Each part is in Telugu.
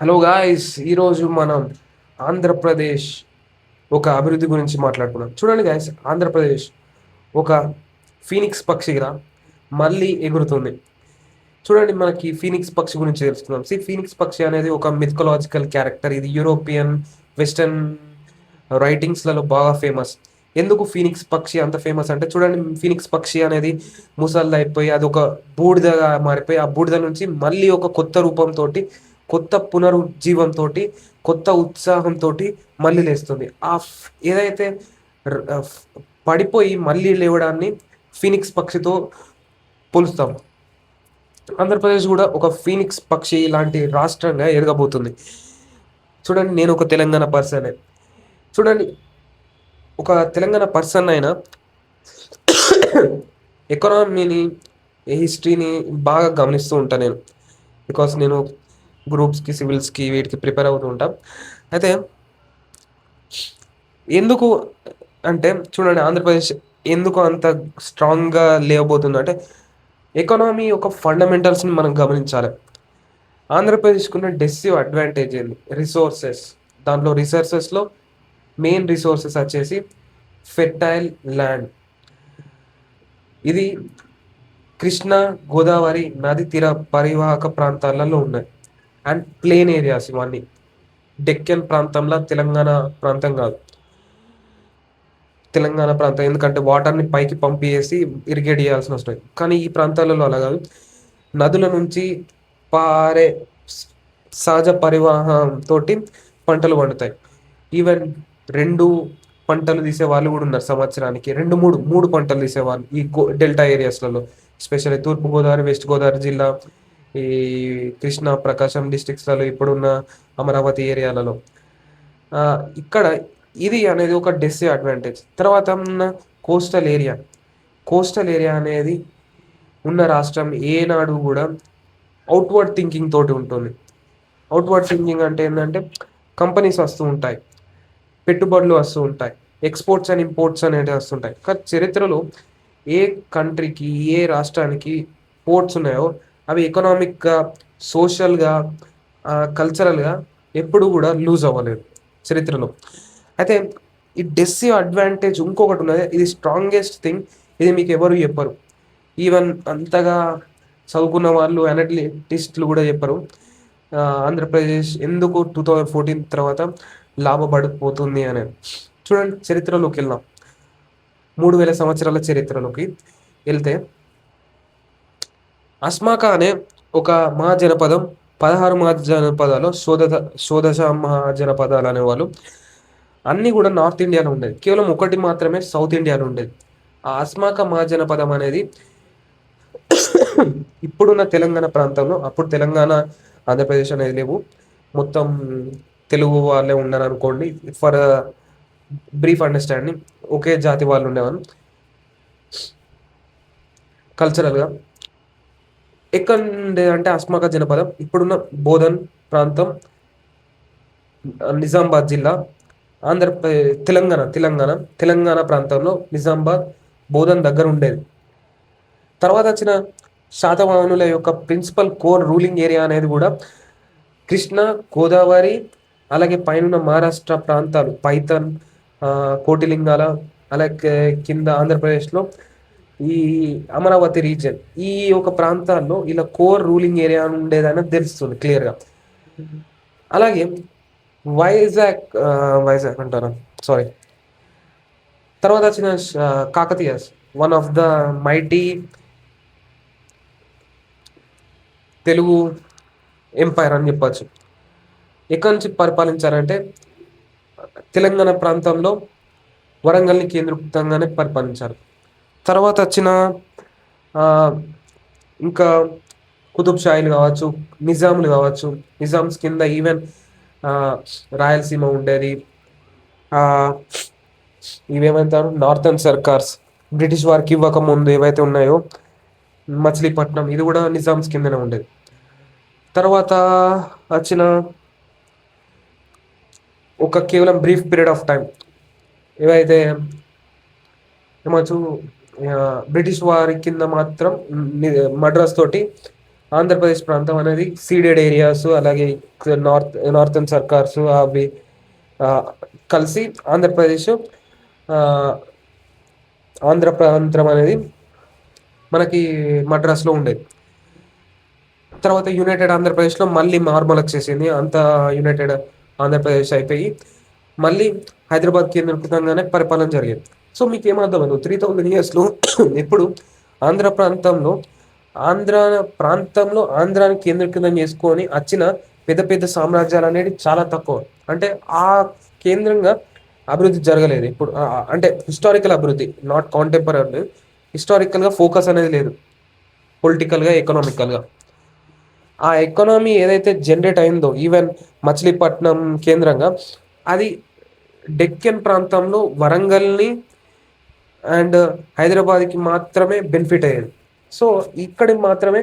హలో గాయ్స్, ఈరోజు మనం ఆంధ్రప్రదేశ్ ఒక అభివృద్ధి గురించి మాట్లాడుకున్నాం. చూడండి గాయ్స్, ఆంధ్రప్రదేశ్ ఒక ఫీనిక్స్ పక్షిగా మళ్ళీ ఎగురుతుంది. చూడండి, మనకి ఫీనిక్స్ పక్షి గురించి తెలుసుకుందాం. ఫీనిక్స్ పక్షి అనేది ఒక మిథలాజికల్ క్యారెక్టర్. ఇది యూరోపియన్, వెస్టర్న్ రైటింగ్స్లలో బాగా ఫేమస్. ఎందుకు ఫీనిక్స్ పక్షి అంత ఫేమస్ అంటే, చూడండి, ఫీనిక్స్ పక్షి అనేది ముసలిది అయిపోయి అది ఒక బూడిదగా మారిపోయి ఆ బూడిద నుంచి మళ్ళీ ఒక కొత్త రూపంతో, కొత్త పునరుజ్జీవంతో, కొత్త ఉత్సాహంతో మళ్ళీ లేస్తుంది. ఏదైతే ర- ఆ ఫ్- పడిపోయి మళ్ళీ లేవడాన్ని ఫీనిక్స్ పక్షితో పోలుస్తాం. ఆంధ్రప్రదేశ్ కూడా ఒక ఫీనిక్స్ పక్షి లాంటి రాష్ట్రంగా ఎదగబోతుంది. చూడండి, నేను ఒక తెలంగాణ పర్సన్. చూడండి, ఒక తెలంగాణ పర్సన్ అయినా ఎకనామీని, హిస్టరీని బాగా గమనిస్తూ ఉంటాను నేను. బికాస్ నేను గ్రూప్స్కి, సివిల్స్కి, వీటికి ప్రిపేర్ అవుతూ ఉంటాను. అయితే ఎందుకు అంటే, చూడండి, ఆంధ్రప్రదేశ్ ఎందుకు అంత స్ట్రాంగ్గా లేవబోతుంది అంటే, ఎకనామీ యొక్క ఫండమెంటల్స్ని మనం గమనించాలి. ఆంధ్రప్రదేశ్కున్న డెసివ్ అడ్వాంటేజ్ ఏంది? రిసోర్సెస్. దాంట్లో రిసోర్సెస్లో మెయిన్ రిసోర్సెస్ వచ్చేసి ఫెర్టైల్ ల్యాండ్. ఇది కృష్ణా, గోదావరి నది తీర పరివాహక ప్రాంతాలలో ఉన్నాయి. అండ్ ప్లేన్ ఏరియాస్ ఇవన్నీ. డెక్కన్ ప్రాంతంలో తెలంగాణ ప్రాంతం కాదు. తెలంగాణ ప్రాంతం ఎందుకంటే వాటర్ని పైకి పంపేసి ఇరిగేట్ చేయాల్సిన వస్తుంది. కానీ ఈ ప్రాంతాలలో అలా కాదు. నదుల నుంచి పారే సహజ పరివాహంతో పంటలు పండుతాయి. ఈవెన్ రెండు పంటలు తీసే వాళ్ళు కూడా ఉన్నారు సంవత్సరానికి. రెండు మూడు మూడు పంటలు తీసేవాళ్ళు ఈ డెల్టా ఏరియాస్లలో, ఎస్పెషల్లీ తూర్పుగోదావరి, వెస్ట్ గోదావరి జిల్లా, ఈ కృష్ణా, ప్రకాశం డిస్ట్రిక్ట్స్లలో, ఇప్పుడున్న అమరావతి ఏరియాలలో. ఇక్కడ ఇది అనేది ఒక డిస్అడ్వాంటేజ్. తర్వాత ఉన్న కోస్టల్ ఏరియా. కోస్టల్ ఏరియా అనేది ఉన్న రాష్ట్రం ఏనాడు కూడా అవుట్వర్డ్ థింకింగ్ తోటి ఉంటుంది. అవుట్వర్డ్ థింకింగ్ అంటే ఏంటంటే, కంపెనీస్ వస్తూ ఉంటాయి, పెట్టుబడులు వస్తూ ఉంటాయి, ఎక్స్పోర్ట్స్ అండ్ ఇంపోర్ట్స్ అనేవి వస్తుంటాయి. కానీ చరిత్రలో ఏ కంట్రీకి, ఏ రాష్ట్రానికి పోర్ట్స్ ఉన్నాయో అవి ఎకనామిక్గా, సోషల్గా, కల్చరల్గా ఎప్పుడు కూడా లూజ్ అవ్వలేదు చరిత్రలో. అయితే ఈ డెసివ్ అడ్వాంటేజ్ ఇంకొకటి ఉన్నది. ఇది స్ట్రాంగెస్ట్ థింగ్. ఇది మీకు ఎవరు చెప్పరు. ఈవెన్ అంతగా చదువుకున్న వాళ్ళు, అనలిటిస్టులు కూడా చెప్పరు. ఆంధ్రప్రదేశ్ ఎందుకు 2014 తర్వాత లాభపడిపోతుంది అనేది. చూడండి, చరిత్రలోకి వెళ్దాం. 3000 సంవత్సరాల చరిత్రలోకి వెళ్తే, అస్మాక అనే ఒక మహాజనపదం, 16 మహాజనపదాలు, షోడశ మహాజనపదాలు అనేవాళ్ళు అన్నీ కూడా నార్త్ ఇండియాలో ఉండేది. కేవలం ఒకటి మాత్రమే సౌత్ ఇండియాలో ఉండేది. ఆ అస్మాక మహాజనపదం అనేది ఇప్పుడున్న తెలంగాణ ప్రాంతంలో, అప్పుడు తెలంగాణ, ఆంధ్రప్రదేశ్ అనేది లేవు, మొత్తం తెలుగు వాళ్ళే ఉన్నారు అనుకోండి. ఫర్ బ్రీఫ్ అండర్స్టాండింగ్, ఒకే జాతి వాళ్ళు ఉండేవారు. కల్చరల్గా ఎక్కడ ఉండేదంటే అస్మాక జనపదం ఇప్పుడున్న బోధన్ ప్రాంతం, నిజామాబాద్ జిల్లా, తెలంగాణ ప్రాంతంలో నిజామాబాద్, బోధన్ దగ్గర ఉండేది. తర్వాత వచ్చిన శాతవాహనుల యొక్క ప్రిన్సిపల్ కోర్ రూలింగ్ ఏరియా అనేది కూడా కృష్ణా, గోదావరి, అలాగే పైన మహారాష్ట్ర ప్రాంతాలు, పైతన్, కోటిలింగాల, అలాగే కింద ఆంధ్రప్రదేశ్లో ఈ అమరావతి రీజియన్, ఈ ఒక ప్రాంతాల్లో ఇలా కోర్ రూలింగ్ ఏరియా ఉండేదని తెలుస్తుంది క్లియర్గా. అలాగే వైజాగ్, వైజాగ్ అంటారా, సారీ, తర్వాత వచ్చిన Kakatiyas, one of the mighty Telugu empire అని చెప్పచ్చు. ఎక్కడి నుంచి పరిపాలించారంటే, తెలంగాణ ప్రాంతంలో వరంగల్ని కేంద్రీకృతంగానే పరిపాలించారు. తర్వాత వచ్చిన ఆ, ఇంకా కుతుబ్ షాయిలు కావచ్చు, నిజాములు కావచ్చు. నిజామ్స్ కింద ఈవెన్ రాయలసీమ ఉండేది. ఆ, ఇవేమంటారు, నార్థన్ సర్కార్స్, బ్రిటిష్ వారికి ఇవ్వక ముందు ఏవైతే ఉన్నాయో, మచిలీపట్నం, ఇది కూడా నిజామ్స్ కిందనే ఉండేది. తర్వాత వచ్చిన ఒక కేవలం బ్రీఫ్ పీరియడ్ ఆఫ్ టైం ఏవైతే ఏమచ్చు, బ్రిటిష్ వారి కింద మాత్రం మద్రాస్ తోటి ఆంధ్రప్రదేశ్ ప్రాంతం అనేది సీడెడ్ ఏరియాస్, అలాగే నార్థన్ సర్కార్స్ అవి ఆ, కలిసి ఆంధ్రప్రదేశ్, ఆ, ఆంధ్ర ప్రాంతం అనేది మనకి మద్రాసులో ఉండేది. తర్వాత యునైటెడ్ ఆంధ్రప్రదేశ్లో మళ్ళీ మార్మల్ వచ్చేసింది. అంతా యునైటెడ్ ఆంధ్రప్రదేశ్ అయిపోయి మళ్ళీ హైదరాబాద్ కేంద్రీకృతంగానే పరిపాలన జరిగేది. సో మీకు ఏమర్థమవుతుంది, 3000 yearsలో ఎప్పుడు ఆంధ్ర ప్రాంతంలో ఆంధ్రాని కేంద్రీకృతం చేసుకొని వచ్చిన పెద్ద పెద్ద సామ్రాజ్యాలు అనేది చాలా తక్కువ. అంటే ఆ కేంద్రంగా అభివృద్ధి జరగలేదు ఇప్పుడు. అంటే హిస్టారికల్ అభివృద్ధి, నాట్ కాంటెంపరీ. హిస్టారికల్గా ఫోకస్ అనేది లేదు, పొలిటికల్గా ఎకనామికల్గా. ఆ ఎకానమీ ఏదైతే జనరేట్ అయిందో ఈవెన్ మచిలీపట్నం కేంద్రంగా, అది డెక్కన్ ప్రాంతంలో వరంగల్ని అండ్ హైదరాబాద్కి మాత్రమే బెనిఫిట్ అయ్యేది. సో ఇక్కడికి మాత్రమే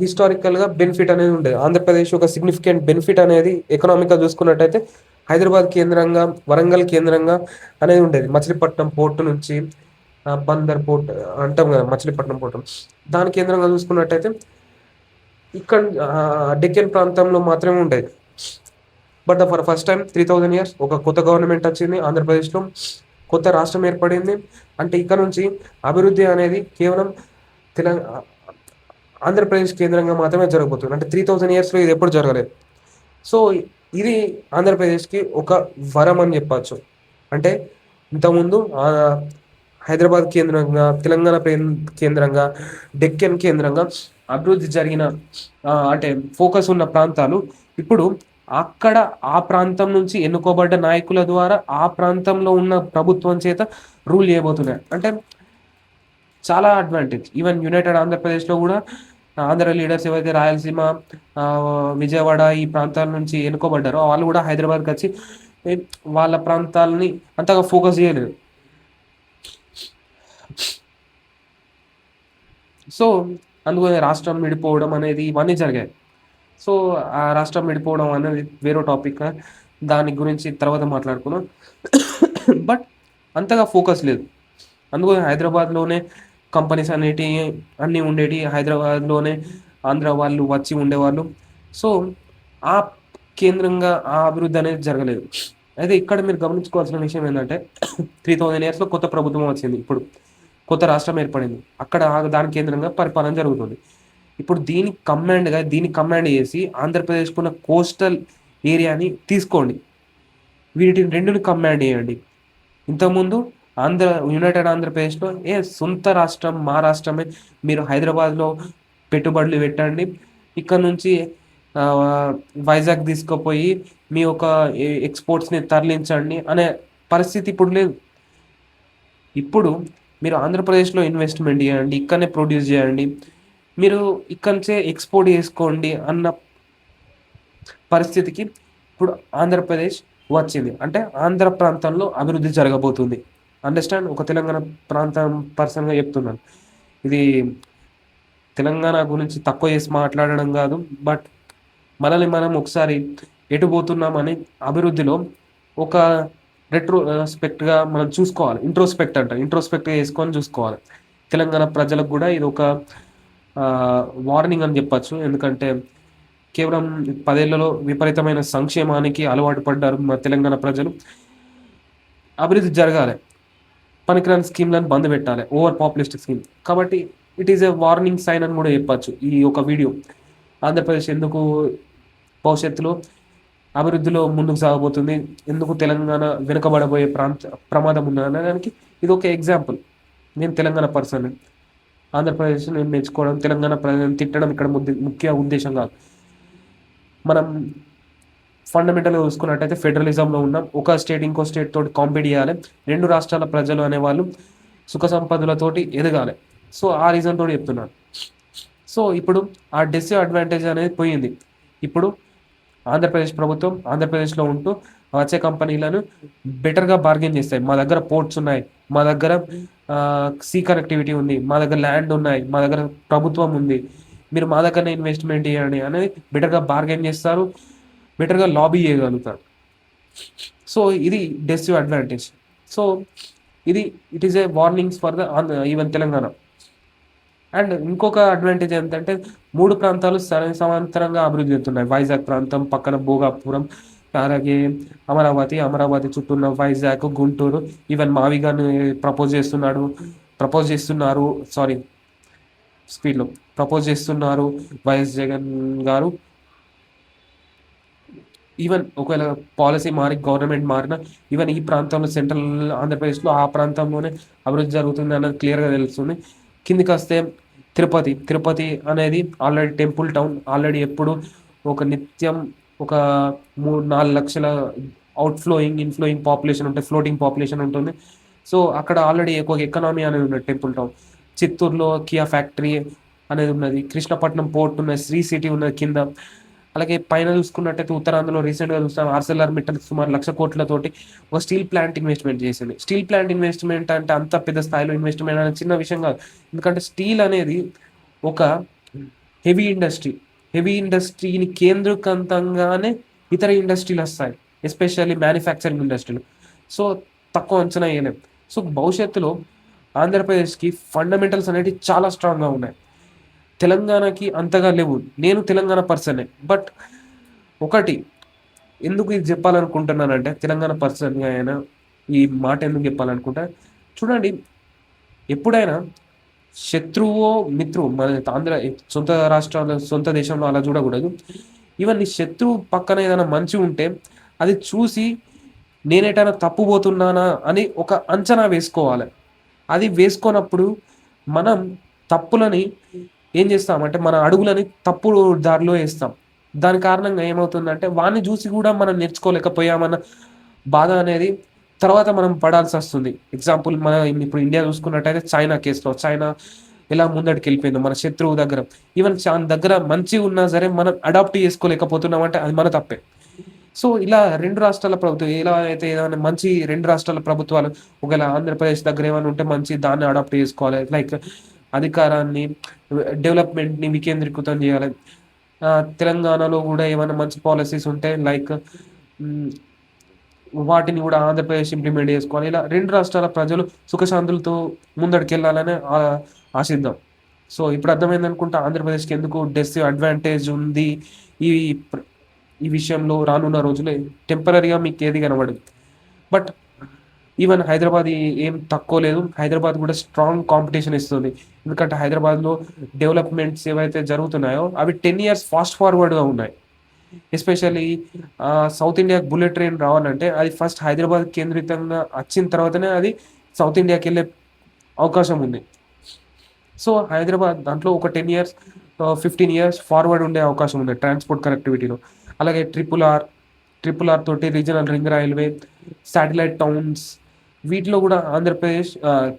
హిస్టారికల్గా బెనిఫిట్ అనేది ఉండేది. ఆంధ్రప్రదేశ్ ఒక సిగ్నిఫికెంట్ బెనిఫిట్ అనేది ఎకనామిక్గా చూసుకున్నట్టయితే హైదరాబాద్ కేంద్రంగా, వరంగల్ కేంద్రంగా అనేది ఉండేది. మచిలీపట్నం పోర్టు నుంచి బందర్ పోర్ట్ అంటాం కదా, మచిలీపట్నం పోర్టు, దాని కేంద్రంగా చూసుకున్నట్టయితే ఇక్కడ డెక్కన్ ప్రాంతంలో మాత్రమే ఉండేది. But for first time 3000 years ఒక కొత్త గవర్నమెంట్ వచ్చింది ఆంధ్రప్రదేశ్లో, కొత్త రాష్ట్రం ఏర్పడింది. అంటే ఇక్కడ నుంచి అభివృద్ధి అనేది కేవలం తెలంగాణ ఆంధ్రప్రదేశ్ కేంద్రంగా మాత్రమే జరగబోతుంది. అంటే 3000 yearsలో ఇది ఎప్పుడు జరగలేదు. సో ఇది ఆంధ్రప్రదేశ్కి ఒక వరం అని చెప్పచ్చు. అంటే ఇంతకుముందు హైదరాబాద్ కేంద్రంగా, తెలంగాణ కేంద్రంగా, డెక్కన్ కేంద్రంగా అభివృద్ధి జరిగిన అంటే ఫోకస్ ఉన్న ప్రాంతాలు ఇప్పుడు అక్కడ ఆ ప్రాంతం నుంచి ఎన్నుకోబడ్డ నాయకుల ద్వారా ఆ ప్రాంతంలో ఉన్న ప్రభుత్వం చేత రూల్ చేయబోతున్నాయి. అంటే చాలా అడ్వాంటేజ్. ఈవెన్ యునైటెడ్ ఆంధ్రప్రదేశ్లో కూడా ఆంధ్ర లీడర్స్ ఏవైతే రాయలసీమ, విజయవాడ ఈ ప్రాంతాల నుంచి ఎన్నుకోబడ్డారో వాళ్ళు కూడా హైదరాబాద్కి వచ్చి వాళ్ళ ప్రాంతాలని అంతగా ఫోకస్ చేయలేదు. సో అందుకని రాష్ట్రం విడిపోవడం అనేది ఇవన్నీ జరిగాయి. సో ఆ రాష్ట్రం విడిపోవడం అనేది వేరే టాపిక్, దాని గురించి తర్వాత మాట్లాడుకున్నాం. బట్ అంతగా ఫోకస్ లేదు. అందుకని హైదరాబాద్లోనే కంపెనీస్ అనేటి అన్నీ ఉండేవి, హైదరాబాద్లోనే ఆంధ్ర వాళ్ళు వచ్చి ఉండేవాళ్ళు. సో ఆ కేంద్రంగా ఆ అభివృద్ధి అనేది జరగలేదు. అయితే ఇక్కడ మీరు గమనించుకోవాల్సిన విషయం ఏంటంటే 3000 yearsలో కొత్త ప్రభుత్వం వచ్చింది, ఇప్పుడు కొత్త రాష్ట్రం ఏర్పడింది, అక్కడ దాని కేంద్రంగా పరిపాలన జరుగుతుంది. ఇప్పుడు దీనికి కమాండ్ చేసి ఆంధ్రప్రదేశ్కున్న కోస్టల్ ఏరియాని తీసుకోండి, వీటిని రెండుని కమాండ్ చేయండి. ఇంతకుముందు యునైటెడ్ ఆంధ్రప్రదేశ్లో సొంత రాష్ట్రం, మా రాష్ట్రమే, మీరు హైదరాబాద్లో పెట్టుబడులు పెట్టండి, ఇక్కడ నుంచి వైజాగ్ తీసుకుపోయి మీ యొక్క ఎక్స్పోర్ట్స్ని తరలించండి అనే పరిస్థితి ఇప్పుడు లేదు. ఇప్పుడు మీరు ఆంధ్రప్రదేశ్లో ఇన్వెస్ట్మెంట్ చేయండి, ఇక్కడనే ప్రొడ్యూస్ చేయండి, మీరు ఇక్కడి నుంచే ఎక్స్పోర్ట్ చేసుకోండి అన్న పరిస్థితికి ఇప్పుడు ఆంధ్రప్రదేశ్ వచ్చింది. అంటే ఆంధ్ర ప్రాంతంలో అభివృద్ధి జరగబోతుంది. అండర్స్టాండ్? ఒక తెలంగాణ ప్రాంతం పర్సన్గా చెప్తున్నాను. ఇది తెలంగాణ గురించి తక్కువ చేసి మాట్లాడడం కాదు, బట్ మనల్ని మనం ఒకసారి ఎటు పోతున్నామని అభివృద్ధిలో ఒక రెట్రోస్పెక్ట్గా మనం చూసుకోవాలి. ఇంట్రోస్పెక్ట్గా చేసుకొని చూసుకోవాలి. తెలంగాణ ప్రజలకు కూడా ఇది ఒక వార్నింగ్ అని చెప్పచ్చు. ఎందుకంటే కేవలం 10 ఏళ్లలో విపరీతమైన సంక్షేమానికి అలవాటు పడ్డారు మా తెలంగాణ ప్రజలు. అభివృద్ధి జరగాలి, పనికిరాని స్కీమ్లను బంద్ పెట్టాలి, ఓవర్ పాపులిస్టిక్ స్కీమ్. కాబట్టి it is a warning sign అని కూడా చెప్పచ్చు ఈ ఒక వీడియో. ఆంధ్రప్రదేశ్ ఎందుకు భవిష్యత్తులో అభివృద్ధిలో ముందుకు సాగబోతుంది, ఎందుకు తెలంగాణ వెనుకబడబోయే ప్రమాదం ఉన్నదానికి ఇది ఒక ఎగ్జాంపుల్. నేను తెలంగాణ పర్సన్, ఆంధ్రప్రదేశ్ నేను మెచ్చుకోవడం, తెలంగాణ ప్రజలను తిట్టడం ఇక్కడ ముఖ్య ఉద్దేశం కాదు. మనం ఫండమెంటల్గా చూసుకున్నట్టయితే ఫెడరలిజంలో ఉన్నాం. ఒక స్టేట్ ఇంకో స్టేట్ తోటి కాంపీట్ చేయాలి, రెండు రాష్ట్రాల ప్రజలు అనేవాళ్ళు సుఖ సంపదలతోటి ఎదగాలి. సో ఆ రీజన్ తోటి చెప్తున్నాను. సో ఇప్పుడు ఆ డిస్అడ్వాంటేజ్ అనేది పోయింది. ఇప్పుడు ఆంధ్రప్రదేశ్ ప్రభుత్వం ఆంధ్రప్రదేశ్లో ఉంటూ వచ్చే కంపెనీలను బెటర్గా బార్గెన్ చేస్తాయి. మా దగ్గర పోర్ట్స్ ఉన్నాయి, మా దగ్గర సీ కనెక్టివిటీ ఉంది, మా దగ్గర ల్యాండ్ ఉన్నాయి, మా దగ్గర ప్రభుత్వం ఉంది, మీరు మా దగ్గరనే ఇన్వెస్ట్మెంట్ చేయండి అనేది బెటర్గా బార్గెన్ చేస్తారు, బెటర్గా లాబీ చేయగలుగుతారు. సో ఇది disadvantage. So it is A warnings for the even Telangana. And ఇంకొక అడ్వాంటేజ్ ఏంటంటే 3 ప్రాంతాలు సమాంతరంగా అభివృద్ధి చెందుతున్నాయి. వైజాగ్ ప్రాంతం, పక్కన భోగాపురం, అలాగే అమరావతి, అమరావతి చుట్టూ ఉన్న వైజాగ్, గుంటూరు, ఈవెన్ మావి గాని ప్రపోజ్ చేస్తున్నారు. సారీ, స్పీడ్‌లో ప్రపోజ్ చేస్తున్నారు వైఎస్ జగన్ గారు. ఈవెన్ ఒకవేళ పాలసీ మారి గవర్నమెంట్ మారినా ఈవెన్ ఈ ప్రాంతంలో సెంట్రల్ ఆంధ్రప్రదేశ్‌లో ఆ ప్రాంతంలోనే అభివృద్ధి జరుగుతుంది అన్నది క్లియర్‌గా తెలుస్తుంది. కిందికొస్తే తిరుపతి అనేది ఆల్రెడీ టెంపుల్ టౌన్. ఆల్రెడీ ఎప్పుడు ఒక నిత్యం ఒక 3, 4 లక్షల ఇన్‌ఫ్లోయింగ్ పాపులేషన్ ఉంటే ఫ్లోటింగ్ పాపులేషన్ ఉంటుంది. సో, అక్కడ ఆల్రెడీ ఒక ఎకానమీ అనేది ఉన్నది టెంపుల్ టౌన్. చిత్తూరులో కియా ఫ్యాక్టరీ అనేది ఉన్నది. కృష్ణపట్నం పోర్ట్ ఉన్నది. శ్రీ సిటీ ఉన్నది కింద. అలాగే పైన చూసుకున్నట్టయితే ఉత్తరాంధ్రలో రీసెంట్‌గా చూసాం ఆర్సెలర్ మిట్టల్ సుమారు 1,00,00,00,000 తోటి ఒక స్టీల్ ప్లాంట్ ఇన్వెస్ట్‌మెంట్ చేసింది. స్టీల్ ప్లాంట్ ఇన్వెస్ట్‌మెంట్ అంటే అంత పెద్ద స్థాయిలో ఇన్వెస్ట్‌మెంట్ అనేది చిన్న విషయం కాదు. ఎందుకంటే స్టీల్ అనేది ఒక హెవీ ఇండస్ట్రీ. హెవీ ఇండస్ట్రీని కేంద్రీకృతంగానే ఇతర ఇండస్ట్రీలొస్తాయి. ఎస్పెషల్లీ మ్యానుఫ్యాక్చరింగ్ ఇండస్ట్రీలు. సో, తక్కువ అంచనా ఎయలేం. సో, భవిష్యత్తులో ఆంధ్రప్రదేశ్‌కి ఫండమెంటల్స్ అనేటివి చాలా స్ట్రాంగ్‌గా ఉన్నాయి. తెలంగాణకి అంతగా లేవు. నేను తెలంగాణ పర్సనే. బట్ ఒకటి ఎందుకు ఇది జెప్పాలనుకుంటున్నానంటే, తెలంగాణ పర్సన్‌గా అయినా ఈ మాట ఎందుకు జెప్పాలనుకుంటా, చూడండి, ఎప్పుడైనా శత్రువో, మిత్రువో మన సొంత రాష్ట్రాల్లో, సొంత దేశంలో అలా చూడకూడదు. ఈవెన్ నీ శత్రువు పక్కన ఏదైనా మంచి ఉంటే, అది చూసి నేనేటైనా తప్పు పోతున్నానా అని ఒక అంచనా వేసుకోవాలి. అది వేసుకోనప్పుడు మనం తప్పులని ఏం చేస్తామంటే, మన అడుగులని తప్పుడు దారిలో ఏస్తాం. దాని కారణంగా ఏమవుతుందంటే, వాడిని చూసి గూడా మనం నేర్చుకోలేకపోయామన్న బాధ అనేది తర్వాత మనం పడాల్సొస్తుంది. ఎగ్జాంపుల్ ఇప్పుడు ఇండియా చూసుకున్నట్టయితే చైనా కేస్‌లో చైనా ఎలా ముందటికెళ్ళిపోయిందో మన శత్రువు దగ్గర. ఈవెన్ దగ్గర మంచిగున్నా సరే మనం అడాప్ట్ చేసుకోలేకపోతున్నామంటే అది మన తప్పే. సో, ఇలా 2 రాష్ట్రాల ప్రభుత్వం ఎలా అయితే ఏదైనా మంచి 2 రాష్ట్రాల ప్రభుత్వాలు ఒకవేళ ఆంధ్రప్రదేశ్ దగ్గర ఏమైనా ఉంటే మంచి దాన్ని అడాప్ట్ చేసుకోవాలి. లైక్ అధికారాన్ని, డెవలప్‌మెంట్‌ని వికేంద్రీకృతం చేయాలి. తెలంగాణలో గూడా ఏమైనా మంచి పాలిసీస్ ఉంటే లైక్ హ్మ్. వాటిని గూడా ఆంధ్రప్రదేశ్ ఇంప్లిమెంట్ చేసుకోవాలి. ఇలా 2 రాష్ట్రాల ప్రజలు సుఖశాంతులతో ముందడుకెళ్ళాలని ఆశిద్దాం. సో, ఇప్పుడు అర్థమైందనుకుంటా ఆంధ్రప్రదేశ్‌కి ఎందుకు అడ్వాంటేజ్ ఉంది. ఈ ప్ర ఈ విషయంలో రానున్న రోజుల్లో టెంపరరీగా మీకేది కనబడదు. బట్ ఈవెన్ హైదరాబాద్ ఏం తక్కువ లేదు. హైదరాబాద్ గూడా స్ట్రాంగ్ కాంపిటీషన్ ఇస్తుంది. ఎందుకంటే హైదరాబాద్‌లో డెవలప్‌మెంట్స్ ఏవైతే జరుగుతున్నాయో అవి 10 ఇయర్స్ ఫాస్ట్ ఫార్వర్డ్‌గా ఉన్నాయి. ఎస్పెషల్లీ సౌత్ ఇండియాకి బుల్లెట్ ట్రైన్ రావాలంటే అది ఫస్ట్ హైదరాబాద్ కేంద్రితంగా అచ్చిన తర్వాతనే అది సౌత్ ఇండియాకెళ్ళే అవకాశం ఉంది. సో, హైదరాబాద్ దాంట్లో ఒక 10 ఇయర్స్ 15 ఇయర్స్ ఫార్వర్డ్ ఉండే అవకాశం ఉంది ట్రాన్స్‌పోర్ట్ కనెక్టివిటీలో. అలాగే ట్రిపుల్ ఆర్ తోటి regional ring railway, satellite towns వీటిలో గూడా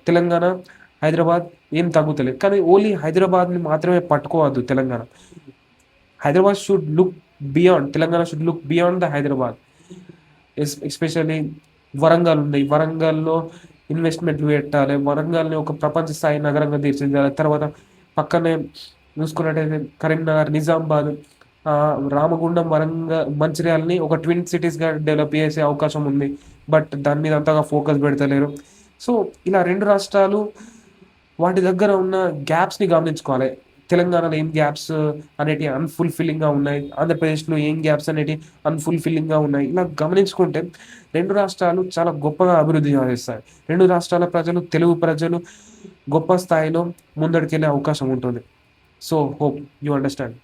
తెలంగాణ, హైదరాబాద్ ఏం తగ్గుతలేదు. కానీ ఓన్లీ హైదరాబాద్‌ని మాత్రమే పట్టుకోవద్దు Telangana. Hyderabad should look Telangana should look beyond the Hyderabad. Especially Warangal ఉంది. వరంగల్‌లో ఇన్వెస్ట్‌మెంట్లు పెట్టాలి. వరంగల్‌ని ఒక ప్రపంచ స్థాయి నగరంగా తీర్చిదిద్దాలి. తర్వాత పక్కనే చూసుకున్నట్టయితే కరీంనగర్, నిజామాబాద్, రామగుండం, మంచిర్యాలని ఒక ట్విన్ సిటీస్‌గా డెవలప్ చేసే అవకాశం ఉంది. బట్ దాని మీద అంతగా ఫోకస్ పెడతలేరు. సో, ఇలా 2 రాష్ట్రాలు వాటి దగ్గర ఉన్న గ్యాప్స్‌ని గమనించుకోవాలి. తెలంగాణలో ఏం గ్యాప్స్ అనేటివి అన్‌ఫుల్‌ఫిల్లింగ్‌గా ఉన్నాయి. ఆంధ్రప్రదేశ్‌లో ఏం గ్యాప్స్ అనేటివి అన్‌ఫుల్‌ఫిల్లింగ్‌గా ఉన్నాయి. ఇలా గమనించుకుంటే 2 రాష్ట్రాలు చాలా గొప్పగా అభివృద్ధి సాధిస్తాయి. 2 రాష్ట్రాల ప్రజలు, తెలుగు ప్రజలు గొప్ప స్థాయిలో ముందడుకెళ్ళే అవకాశం ఉంటుంది. So, hope you understand.